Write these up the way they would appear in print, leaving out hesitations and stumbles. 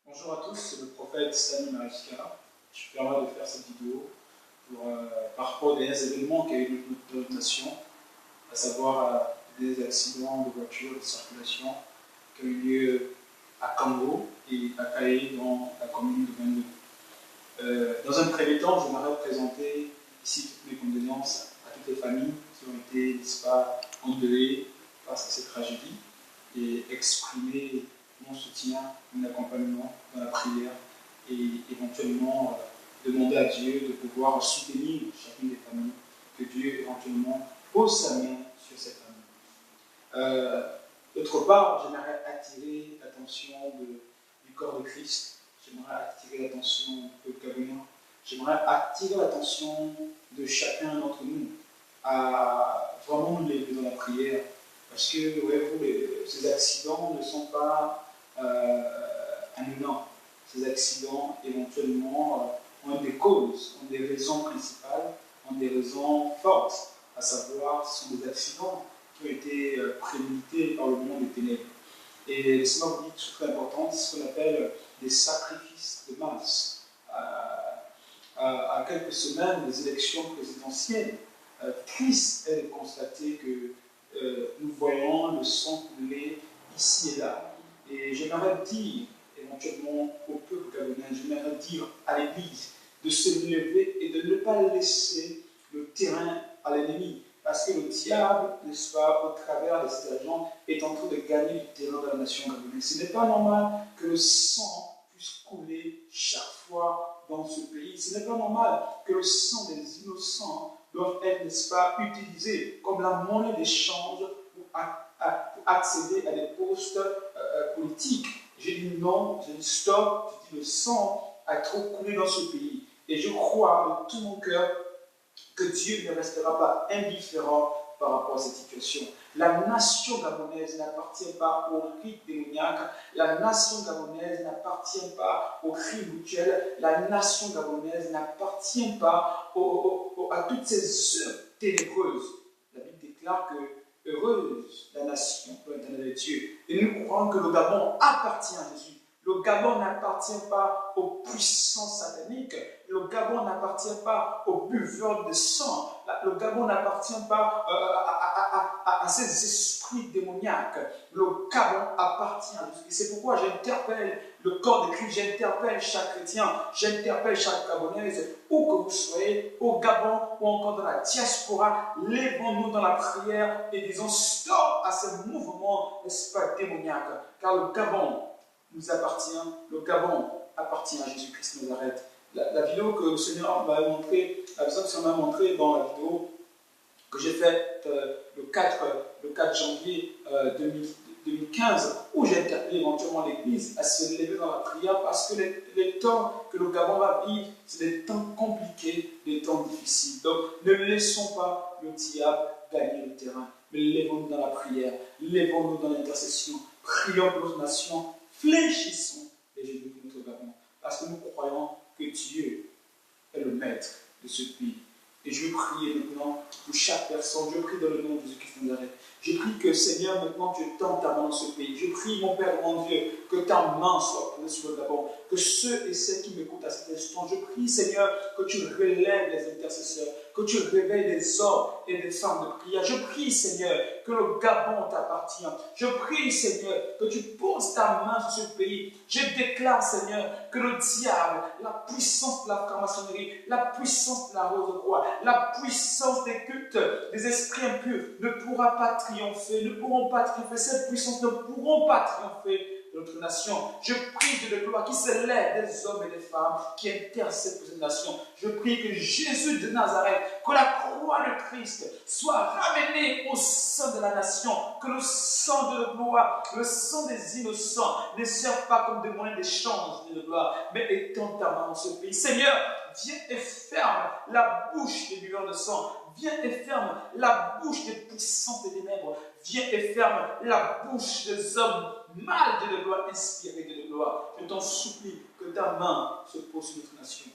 Bonjour à tous, c'est le prophète Sami Mariska. Je suis permets de faire cette vidéo par rapport aux derniers événements qu'il y a eu dans notre nation, à savoir des accidents de voitures, de circulation qui ont eu lieu à Kango et à Kaé dans la commune de 22. Dans un premier temps, je voudrais présenter ici toutes mes condoléances à toutes les familles qui ont été, n'est-ce pas, endeuillées face à cette tragédie et exprimer mon soutien, mon accompagnement dans la prière et éventuellement demander à Dieu de pouvoir soutenir chacune des familles, que Dieu éventuellement pose sa main sur cette famille. D'autre part, j'aimerais attirer l'attention du corps de Christ, j'aimerais attirer l'attention du peuple gabonais, j'aimerais attirer l'attention de chacun d'entre nous à vraiment nous lever dans la prière, parce que ces accidents ne sont pas anodins. Ces accidents, éventuellement, ont des causes, ont des raisons principales, ont des raisons fortes, à savoir, ce sont des accidents qui ont été prémédités par le monde des ténèbres. Et le Seigneur vous dit une chose très importante, ce qu'on appelle des sacrifices de masse. À quelques semaines des élections présidentielles, triste est de constater que nous voyons le sang couler ici et là. Et j'aimerais dire éventuellement au peuple gabonais, j'aimerais dire à l'Église de se lever et de ne pas laisser le terrain à l'ennemi. Parce que le diable, n'est-ce pas, au travers de ces agents, est en train de gagner du terrain de la nation gabonaise. Ce n'est pas normal que le sang puisse couler chaque fois dans ce pays. Ce n'est pas normal que le sang des innocents doive être, n'est-ce pas, utilisé comme la monnaie d'échange pour accéder à des postes politiques. J'ai dit non, j'ai dit stop, j'ai dit le sang a trop coulé dans ce pays. Et je crois de tout mon cœur que Dieu ne restera pas indifférent par rapport à cette situation. La nation gabonaise n'appartient pas au rite démoniaque, la nation gabonaise n'appartient pas au cri mutuel, la nation gabonaise n'appartient pas à toutes ces œuvres ténébreuses. La Bible déclare que heureuse la nation pour l'éternel de Dieu. Et nous croyons que le Gabon appartient à Jésus. Le Gabon n'appartient pas aux puissances sataniques. Le Gabon n'appartient pas aux buveurs de sang. Le Gabon n'appartient pas à ces esprits démoniaques. Le Gabon appartient à Jésus. Et c'est pourquoi j'interpelle le corps de Christ, j'interpelle chaque chrétien, j'interpelle chaque Gabonaise, où que vous soyez, au Gabon ou encore dans la diaspora, lèvons-nous dans la prière et disons stop à ce mouvement, n'est-ce pas, démoniaque. Car le Gabon nous appartient, le Gabon appartient à Jésus-Christ de Nazareth. La vidéo que le Seigneur m'a montrée, la personne que le Seigneur m'a montrée dans la vidéo que j'ai faite le 4 janvier 2015, où j'ai interpellé éventuellement l'Église à se lever dans la prière, parce que les temps que le Gabon va vivre, c'est des temps compliqués, des temps difficiles. Donc ne laissons pas le diable gagner le terrain, mais lèvons-nous dans la prière, lèvons-nous dans l'intercession, prions pour notre nation, fléchissons les genoux de notre Gabon, parce que nous croyons que Dieu est le maître de ce pays. Et je veux prier maintenant pour chaque personne. Je prie dans le nom de Jésus-Christ de Nazareth. Je prie que, Seigneur, maintenant tu tends ta main dans ce pays. Je prie, mon Père, mon Dieu, que ta main soit posée sur le Gabon. Que ceux et celles qui m'écoutent à cet instant, je prie, Seigneur, que tu relèves les intercesseurs, que tu réveilles des hommes et des femmes de prière. Je prie, Seigneur, que le Gabon t'appartient. Je prie, Seigneur, que tu poses ta main sur ce pays. Je déclare, Seigneur, que le diable, la puissance de la franc-maçonnerie, la puissance de la rose de croix, la puissance des cultes, des esprits impurs ne pourra pas triompher, ne pourront pas triompher. Cette puissance ne pourront pas triompher de notre nation. Je prie, Dieu de gloire, qui se lève des hommes et des femmes qui intercèdent pour cette nation. Je prie que Jésus de Nazareth, que la croix de Christ soit ramenée au sein de la nation, que le sang de gloire, le sang des innocents ne serve pas comme des moyens d'échange de gloire, mais étends ta main dans ce pays. Seigneur, viens et ferme la bouche des buveurs de sang. Viens et ferme la bouche des puissances des ténèbres. Viens et ferme la bouche des hommes mal de gloire, inspirés de gloire. Je t'en supplie que ta main se pose sur notre nation.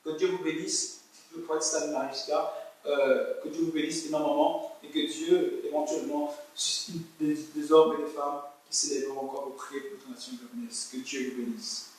Que Dieu vous bénisse, si le prophète Sami Mariska, que Dieu vous bénisse énormément et que Dieu éventuellement suscite des hommes et des femmes qui s'élèvera encore auprès de votre nation, que Dieu vous bénisse.